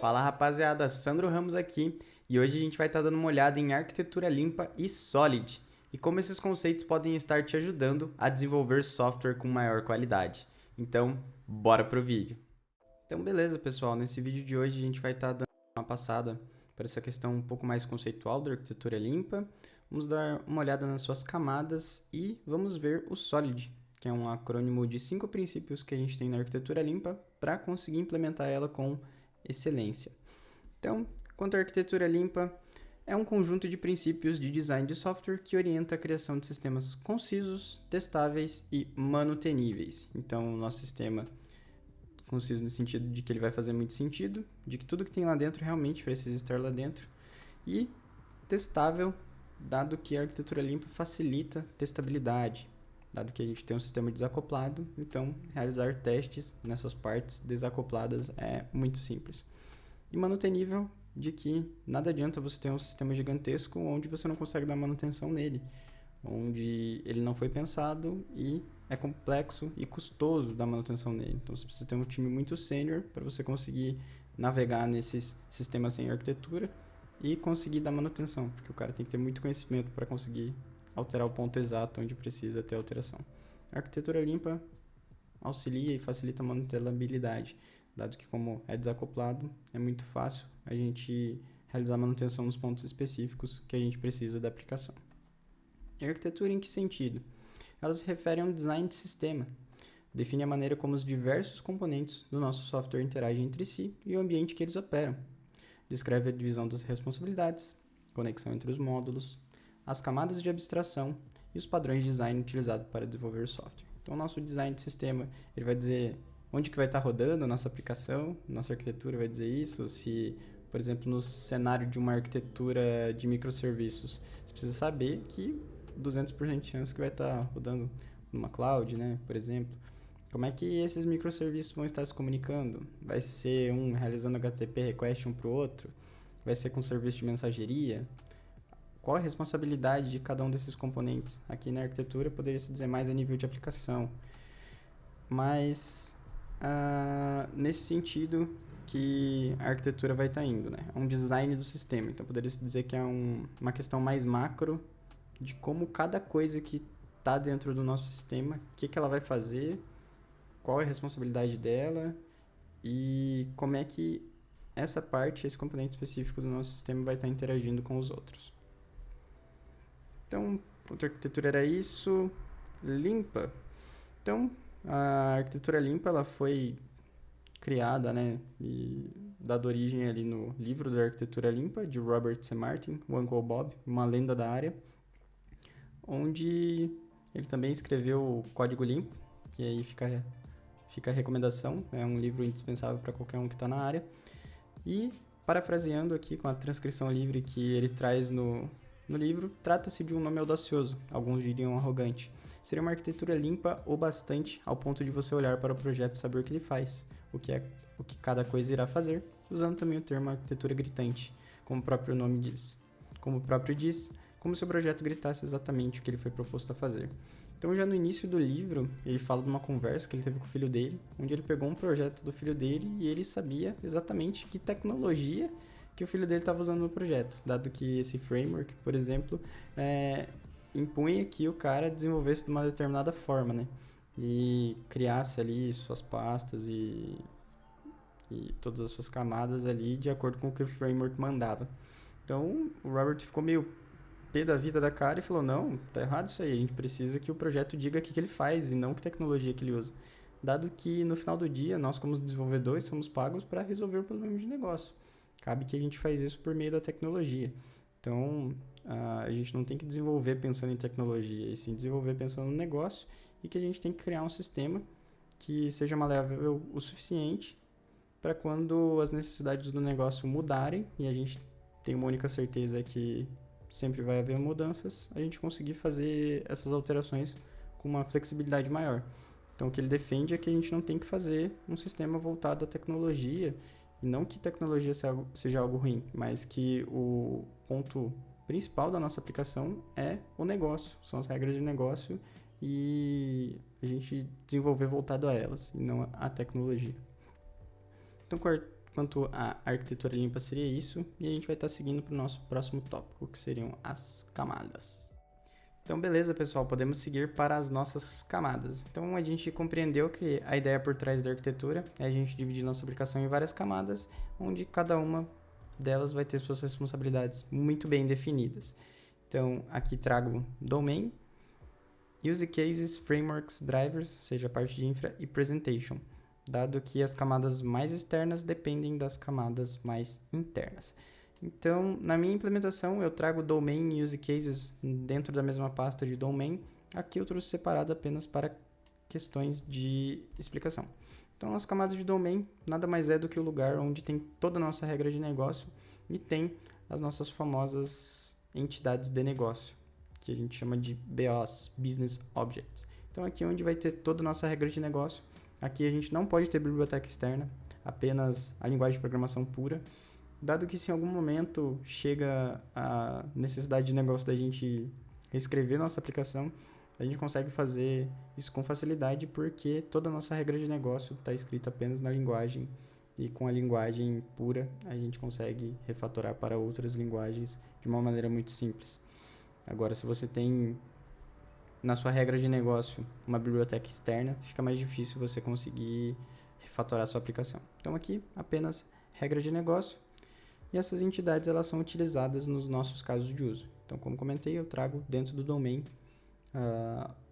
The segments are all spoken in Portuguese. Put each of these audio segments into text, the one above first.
Fala rapaziada, Sandro Ramos aqui e hoje a gente vai estar dando uma olhada em arquitetura limpa e Solid e como esses conceitos podem estar te ajudando a desenvolver software com maior qualidade. Então, bora pro vídeo. Então beleza pessoal, nesse vídeo de hoje a gente vai estar dando uma passada para essa questão um pouco mais conceitual da arquitetura limpa. Vamos dar uma olhada nas suas camadas e vamos ver o Solid, que é um acrônimo de 5 princípios que a gente tem na arquitetura limpa para conseguir implementar ela com excelência. Então, quanto à arquitetura limpa, é um conjunto de princípios de design de software que orienta a criação de sistemas concisos, testáveis e manuteníveis. Então, o nosso sistema conciso no sentido de que ele vai fazer muito sentido, de que tudo que tem lá dentro realmente precisa estar lá dentro, e testável, dado que a arquitetura limpa facilita testabilidade, dado que a gente tem um sistema desacoplado, então realizar testes nessas partes desacopladas é muito simples. E manutenível, de que nada adianta você ter um sistema gigantesco onde você não consegue dar manutenção nele, onde ele não foi pensado e é complexo e custoso dar manutenção nele. Então você precisa ter um time muito sênior para você conseguir navegar nesses sistemas sem arquitetura e conseguir dar manutenção, porque o cara tem que ter muito conhecimento para conseguir alterar o ponto exato onde precisa ter alteração. A arquitetura limpa auxilia e facilita a manutenibilidade, dado que como é desacoplado, é muito fácil a gente realizar manutenção nos pontos específicos que a gente precisa da aplicação. E arquitetura em que sentido? Ela se refere a um design de sistema. Define a maneira como os diversos componentes do nosso software interagem entre si e o ambiente que eles operam. Descreve a divisão das responsabilidades, conexão entre os módulos, as camadas de abstração e os padrões de design utilizados para desenvolver software. Então, o nosso design de sistema ele vai dizer onde que vai estar rodando a nossa aplicação, nossa arquitetura vai dizer isso, se, por exemplo, no cenário de uma arquitetura de microserviços, você precisa saber que 200% de chance que vai estar rodando numa cloud, né, por exemplo. Como é que esses microserviços vão estar se comunicando? Vai ser um realizando HTTP request um para o outro? Vai ser com serviço de mensageria? Qual a responsabilidade de cada um desses componentes? Aqui na arquitetura poderia se dizer mais a nível de aplicação. Mas nesse sentido que a arquitetura vai estar indo, né? É um design do sistema. Então poderia se dizer que é uma questão mais macro de como cada coisa que está dentro do nosso sistema, o que ela vai fazer, qual é a responsabilidade dela e como é que essa parte, esse componente específico do nosso sistema vai estar interagindo com os outros. Então, outra arquitetura era isso, limpa. Então, a arquitetura limpa ela foi criada, né, e dada origem ali no livro da arquitetura limpa de Robert C. Martin, o Uncle Bob, uma lenda da área, onde ele também escreveu o Código Limpo, que aí fica a recomendação, é um livro indispensável para qualquer um que está na área. E, parafraseando aqui com a transcrição livre que ele traz no livro, trata-se de um nome audacioso, alguns diriam arrogante. Seria uma arquitetura limpa o bastante ao ponto de você olhar para o projeto e saber o que ele faz, o que cada coisa irá fazer, usando também o termo arquitetura gritante, como o próprio nome diz. Como o próprio diz, como se o projeto gritasse exatamente o que ele foi proposto a fazer. Então, já no início do livro, ele fala de uma conversa que ele teve com o filho dele, onde ele pegou um projeto do filho dele e ele sabia exatamente que tecnologia que o filho dele estava usando no projeto, dado que esse framework, por exemplo, impunha que o cara desenvolvesse de uma determinada forma, né? E criasse ali suas pastas e todas as suas camadas ali de acordo com o que o framework mandava. Então, o Robert ficou meio pé da vida da cara e falou, não, tá errado isso aí, a gente precisa que o projeto diga o que ele faz e não que tecnologia que ele usa. Dado que, no final do dia, nós como desenvolvedores somos pagos para resolver o problema de negócio. Cabe que a gente faz isso por meio da tecnologia. Então, a gente não tem que desenvolver pensando em tecnologia, e sim desenvolver pensando no negócio e que a gente tem que criar um sistema que seja maleável o suficiente para quando as necessidades do negócio mudarem, e a gente tem uma única certeza que sempre vai haver mudanças, a gente conseguir fazer essas alterações com uma flexibilidade maior. Então, o que ele defende é que a gente não tem que fazer um sistema voltado à tecnologia, e não que tecnologia seja algo ruim, mas que o ponto principal da nossa aplicação é o negócio, são as regras de negócio e a gente desenvolver voltado a elas, e não à tecnologia. Então, quanto à arquitetura limpa seria isso, e a gente vai estar seguindo para o nosso próximo tópico, que seriam as camadas. Então, beleza, pessoal, podemos seguir para as nossas camadas. Então, a gente compreendeu que a ideia por trás da arquitetura é a gente dividir nossa aplicação em várias camadas, onde cada uma delas vai ter suas responsabilidades muito bem definidas. Então, aqui trago domain, use cases, frameworks, drivers, ou seja, a parte de infra, e presentation, dado que as camadas mais externas dependem das camadas mais internas. Então, na minha implementação, eu trago domain e use cases dentro da mesma pasta de domain. Aqui eu trouxe separado apenas para questões de explicação. Então, as camadas de domain nada mais é do que o lugar onde tem toda a nossa regra de negócio e tem as nossas famosas entidades de negócio, que a gente chama de BOs, Business Objects. Então, aqui é onde vai ter toda a nossa regra de negócio. Aqui a gente não pode ter biblioteca externa, apenas a linguagem de programação pura. Dado que se em algum momento chega a necessidade de negócio da gente reescrever nossa aplicação, a gente consegue fazer isso com facilidade porque toda a nossa regra de negócio está escrita apenas na linguagem e com a linguagem pura a gente consegue refatorar para outras linguagens de uma maneira muito simples. Agora, se você tem na sua regra de negócio uma biblioteca externa, fica mais difícil você conseguir refatorar a sua aplicação. Então aqui apenas regra de negócio. E essas entidades elas são utilizadas nos nossos casos de uso. Então, como comentei, eu trago dentro do domain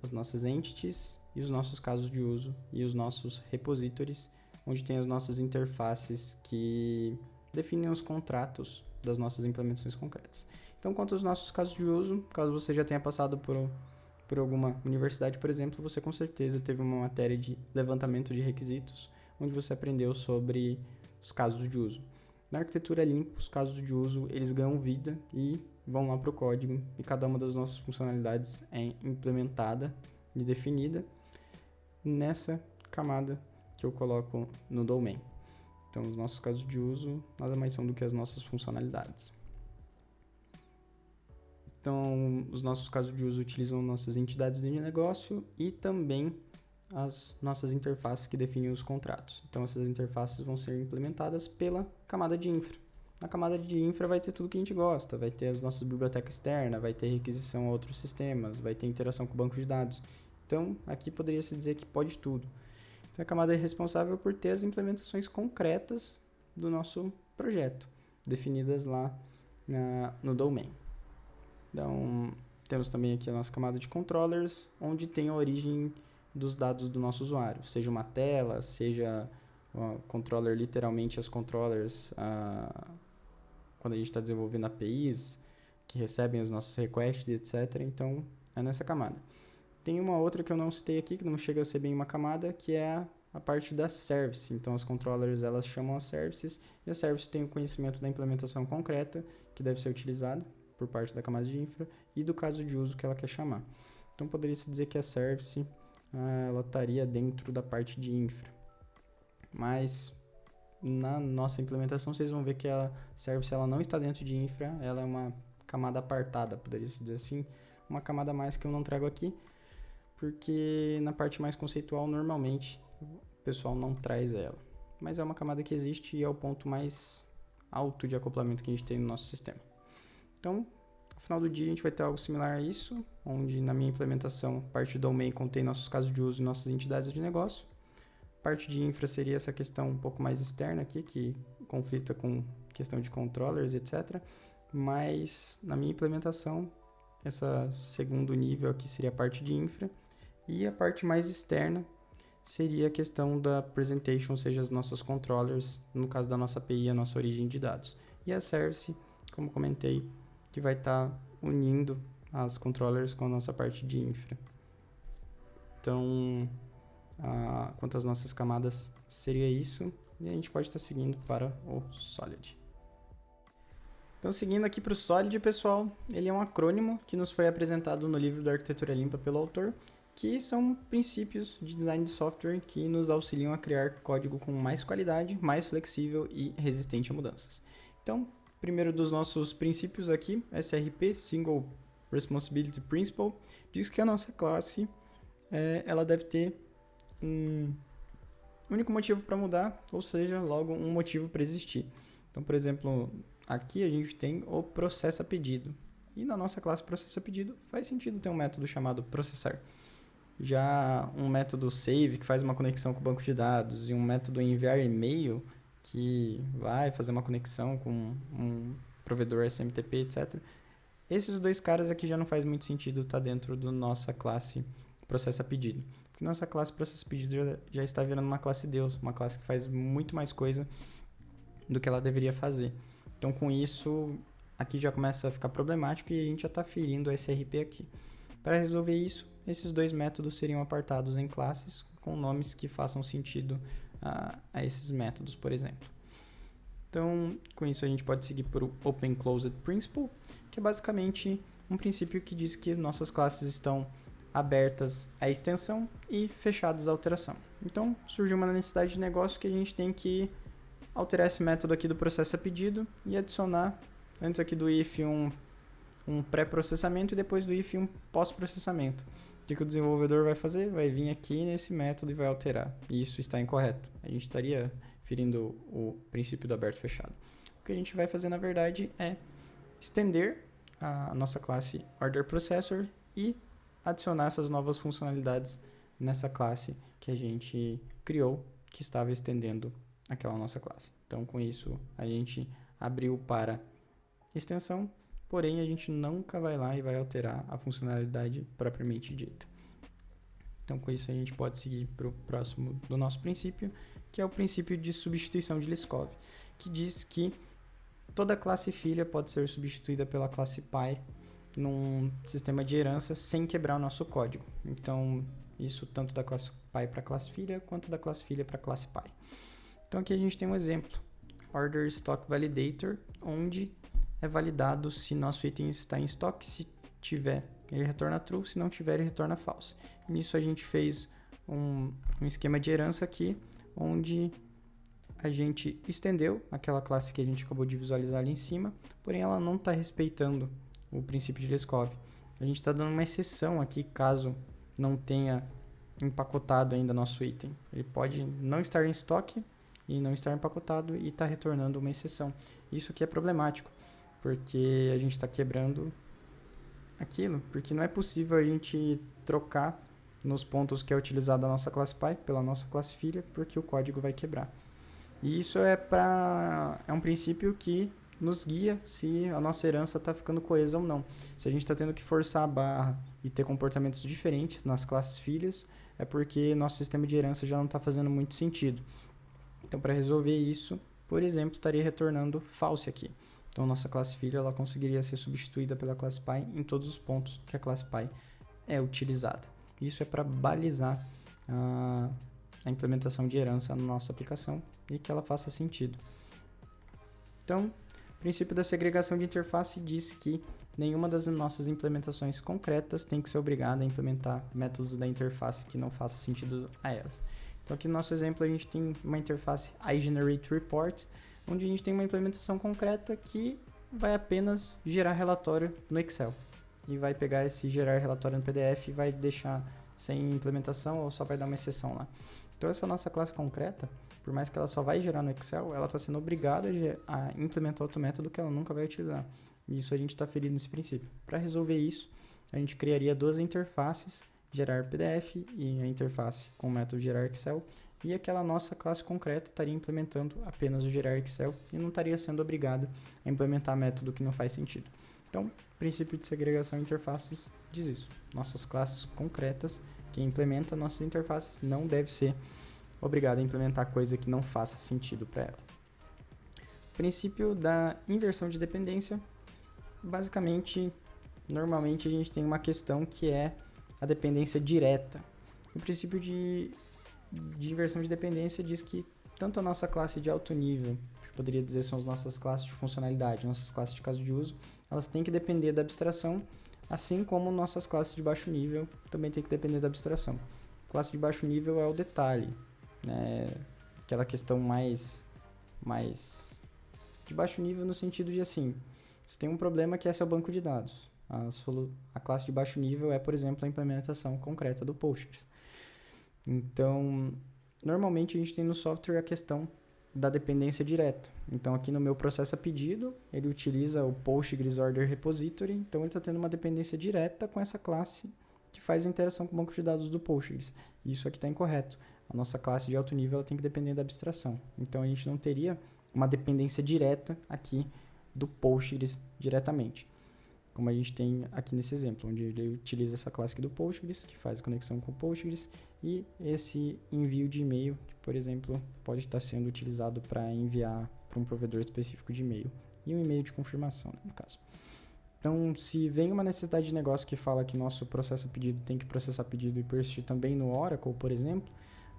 as nossas entities e os nossos casos de uso e os nossos repositories, onde tem as nossas interfaces que definem os contratos das nossas implementações concretas. Então, quanto aos nossos casos de uso, caso você já tenha passado por alguma universidade, por exemplo, você com certeza teve uma matéria de levantamento de requisitos, onde você aprendeu sobre os casos de uso. Na arquitetura limpa, os casos de uso, eles ganham vida e vão lá para o código e cada uma das nossas funcionalidades é implementada e definida nessa camada que eu coloco no domain. Então, os nossos casos de uso nada mais são do que as nossas funcionalidades. Então, os nossos casos de uso utilizam nossas entidades de negócio e também as nossas interfaces que definem os contratos. Então, essas interfaces vão ser implementadas pela camada de infra. Na camada de infra vai ter tudo que a gente gosta, vai ter as nossas bibliotecas externas, vai ter requisição a outros sistemas, vai ter interação com o banco de dados. Então, aqui poderia se dizer que pode tudo. Então, a camada é responsável por ter as implementações concretas do nosso projeto, definidas lá no domain. Então, temos também aqui a nossa camada de controllers, onde tem a origem dos dados do nosso usuário, seja uma tela, seja o controller, literalmente as controllers, quando a gente está desenvolvendo APIs, que recebem os nossos requests, etc. Então, é nessa camada. Tem uma outra que eu não citei aqui, que não chega a ser bem uma camada, que é a parte da service. Então, as controllers, elas chamam as services, e a service tem o conhecimento da implementação concreta, que deve ser utilizada por parte da camada de infra, e do caso de uso que ela quer chamar. Então, poderia-se dizer que a service ela estaria dentro da parte de infra. Mas na nossa implementação vocês vão ver que a service ela não está dentro de infra, ela é uma camada apartada, poderia-se dizer assim, uma camada a mais que eu não trago aqui, porque na parte mais conceitual normalmente o pessoal não traz ela. Mas é uma camada que existe e é o ponto mais alto de acoplamento que a gente tem no nosso sistema. Então, no final do dia, a gente vai ter algo similar a isso, onde na minha implementação, a parte do domain contém nossos casos de uso e nossas entidades de negócio. A parte de infra seria essa questão um pouco mais externa aqui, que conflita com questão de controllers, etc. Mas na minha implementação, esse segundo nível aqui seria a parte de infra. E a parte mais externa seria a questão da presentation, ou seja, as nossas controllers, no caso da nossa API, a nossa origem de dados. E a service, como comentei, que vai estar unindo as controllers com a nossa parte de infra. Então, quanto às nossas camadas, seria isso. E a gente pode estar seguindo para o Solid. Então, seguindo aqui para o Solid, pessoal, ele é um acrônimo que nos foi apresentado no livro da Arquitetura Limpa pelo autor, que são princípios de design de software que nos auxiliam a criar código com mais qualidade, mais flexível e resistente a mudanças. Então, primeiro dos nossos princípios aqui, SRP, Single Responsibility Principle, diz que a nossa classe ela deve ter único motivo para mudar, ou seja, logo um motivo para existir. Então, por exemplo, aqui a gente tem o processa pedido. E na nossa classe processa pedido faz sentido ter um método chamado processar. Já um método save, que faz uma conexão com o banco de dados, e um método enviar e-mail, que vai fazer uma conexão com um provedor SMTP, etc. Esses dois caras aqui já não faz muito sentido estar dentro da nossa classe processa pedido. Porque nossa classe processa pedido já está virando uma classe Deus, uma classe que faz muito mais coisa do que ela deveria fazer. Então, com isso, aqui já começa a ficar problemático e a gente já está ferindo o SRP aqui. Para resolver isso, esses dois métodos seriam apartados em classes com nomes que façam sentido a esses métodos, por exemplo. Então, com isso a gente pode seguir para o Open Closed Principle, que é basicamente um princípio que diz que nossas classes estão abertas à extensão e fechadas à alteração. Então, surgiu uma necessidade de negócio que a gente tem que alterar esse método aqui do processa pedido e adicionar, antes aqui do if, um pré-processamento e depois do if um pós-processamento. O que o desenvolvedor vai fazer? Vai vir aqui nesse método e vai alterar. E isso está incorreto. A gente estaria ferindo o princípio do aberto e fechado. O que a gente vai fazer, na verdade, é estender a nossa classe OrderProcessor e adicionar essas novas funcionalidades nessa classe que a gente criou, que estava estendendo aquela nossa classe. Então, com isso, a gente abriu para extensão, porém a gente nunca vai lá e vai alterar a funcionalidade propriamente dita. Então, com isso a gente pode seguir para o próximo do nosso princípio, que é o princípio de substituição de Liskov, que diz que toda classe filha pode ser substituída pela classe pai num sistema de herança sem quebrar o nosso código. Então, isso tanto da classe pai para a classe filha, quanto da classe filha para a classe pai. Então, aqui a gente tem um exemplo, Order Stock Validator, onde é validado se nosso item está em estoque. Se tiver, ele retorna true, se não tiver, ele retorna false. Nisso a gente fez um esquema de herança aqui, onde a gente estendeu aquela classe que a gente acabou de visualizar ali em cima, porém ela não está respeitando o princípio de Liskov. A gente está dando uma exceção aqui, caso não tenha empacotado ainda nosso item. Ele pode não estar em estoque e não estar empacotado e está retornando uma exceção. Isso aqui é problemático, porque a gente está quebrando aquilo, porque não é possível a gente trocar nos pontos que é utilizado a nossa classe pai pela nossa classe filha, porque o código vai quebrar. E isso é um princípio que nos guia se a nossa herança está ficando coesa ou não. Se a gente está tendo que forçar a barra e ter comportamentos diferentes nas classes filhas, é porque nosso sistema de herança já não está fazendo muito sentido. Então, para resolver isso, por exemplo, estaria retornando false aqui. Então, nossa classe filha ela conseguiria ser substituída pela classe pai em todos os pontos que a classe pai é utilizada. Isso é para balizar a implementação de herança na nossa aplicação e que ela faça sentido. Então, o princípio da segregação de interface diz que nenhuma das nossas implementações concretas tem que ser obrigada a implementar métodos da interface que não façam sentido a elas. Então, aqui no nosso exemplo, a gente tem uma interface iGenerateReport, onde a gente tem uma implementação concreta que vai apenas gerar relatório no Excel. E vai pegar esse gerar relatório no PDF e vai deixar sem implementação ou só vai dar uma exceção lá. Então, essa nossa classe concreta, por mais que ela só vai gerar no Excel, ela está sendo obrigada a implementar outro método que ela nunca vai utilizar. E isso a gente está ferindo nesse princípio. Para resolver isso, a gente criaria duas interfaces, gerar PDF e a interface com o método gerar Excel, e aquela nossa classe concreta estaria implementando apenas o gerar Excel e não estaria sendo obrigado a implementar método que não faz sentido. Então, o princípio de segregação de interfaces diz isso. Nossas classes concretas, quem implementa nossas interfaces, não deve ser obrigado a implementar coisa que não faça sentido para ela. O princípio da inversão de dependência, basicamente, normalmente a gente tem uma questão que é a dependência direta. O princípio de inversão de dependência diz que tanto a nossa classe de alto nível, que poderia dizer são as nossas classes de funcionalidade, nossas classes de caso de uso, elas têm que depender da abstração, assim como nossas classes de baixo nível também têm que depender da abstração. A classe de baixo nível é o detalhe, né? Aquela questão mais de baixo nível no sentido de assim, você tem um problema que é seu banco de dados. A classe de baixo nível é, por exemplo, a implementação concreta do Postgres. Então, normalmente a gente tem no software a questão da dependência direta. Então aqui no meu processo a pedido, ele utiliza o Postgres Order Repository, então ele está tendo uma dependência direta com essa classe que faz a interação com o banco de dados do Postgres. Isso aqui está incorreto. A nossa classe de alto nível ela tem que depender da abstração. Então a gente não teria uma dependência direta aqui do Postgres diretamente, como a gente tem aqui nesse exemplo, onde ele utiliza essa classe aqui do Postgres, que faz a conexão com o Postgres, e esse envio de e-mail, que, por exemplo, pode estar sendo utilizado para enviar para um provedor específico de e-mail, e um e-mail de confirmação, né, no caso. Então, se vem uma necessidade de negócio que fala que nosso processo pedido tem que processar pedido e persistir também no Oracle, por exemplo,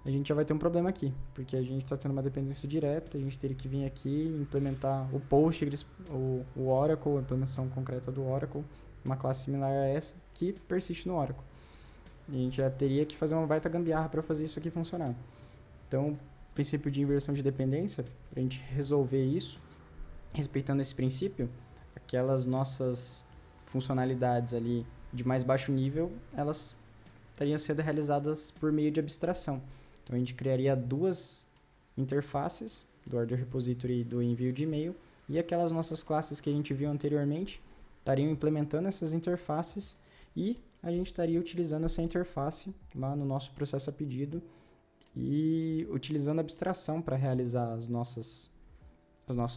a gente já vai ter um problema aqui, porque a gente está tendo uma dependência direta, a gente teria que vir aqui implementar o Postgres, o Oracle, a implementação concreta do Oracle, uma classe similar a essa, que persiste no Oracle. E a gente já teria que fazer uma baita gambiarra para fazer isso aqui funcionar. Então, o princípio de inversão de dependência, para a gente resolver isso, respeitando esse princípio, aquelas nossas funcionalidades ali de mais baixo nível, elas estariam sendo realizadas por meio de abstração. Então, a gente criaria duas interfaces, do Order Repository e do envio de e-mail, e aquelas nossas classes que a gente viu anteriormente estariam implementando essas interfaces e a gente estaria utilizando essa interface lá no nosso processo a pedido e utilizando abstração para realizar as nossas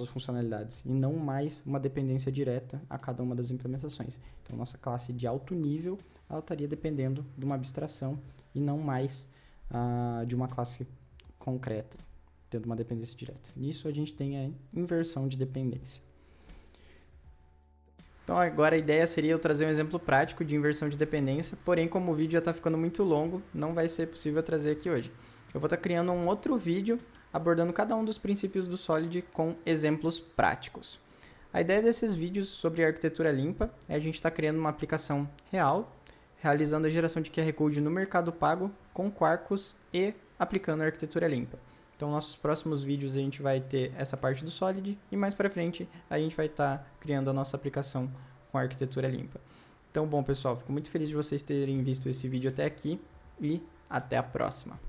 funcionalidades e não mais uma dependência direta a cada uma das implementações. Então, nossa classe de alto nível ela estaria dependendo de uma abstração e não mais de uma classe concreta, tendo uma dependência direta. Nisso a gente tem a inversão de dependência. Então agora a ideia seria eu trazer um exemplo prático de inversão de dependência, porém como o vídeo já está ficando muito longo, não vai ser possível trazer aqui hoje. Eu vou estar criando um outro vídeo abordando cada um dos princípios do Solid com exemplos práticos. A ideia desses vídeos sobre arquitetura limpa é a gente estar criando uma aplicação real, realizando a geração de QR Code no mercado pago com Quarkus e aplicando a arquitetura limpa. Então, nossos próximos vídeos a gente vai ter essa parte do Solid e mais para frente a gente vai estar criando a nossa aplicação com a arquitetura limpa. Então, bom pessoal, fico muito feliz de vocês terem visto esse vídeo até aqui e até a próxima.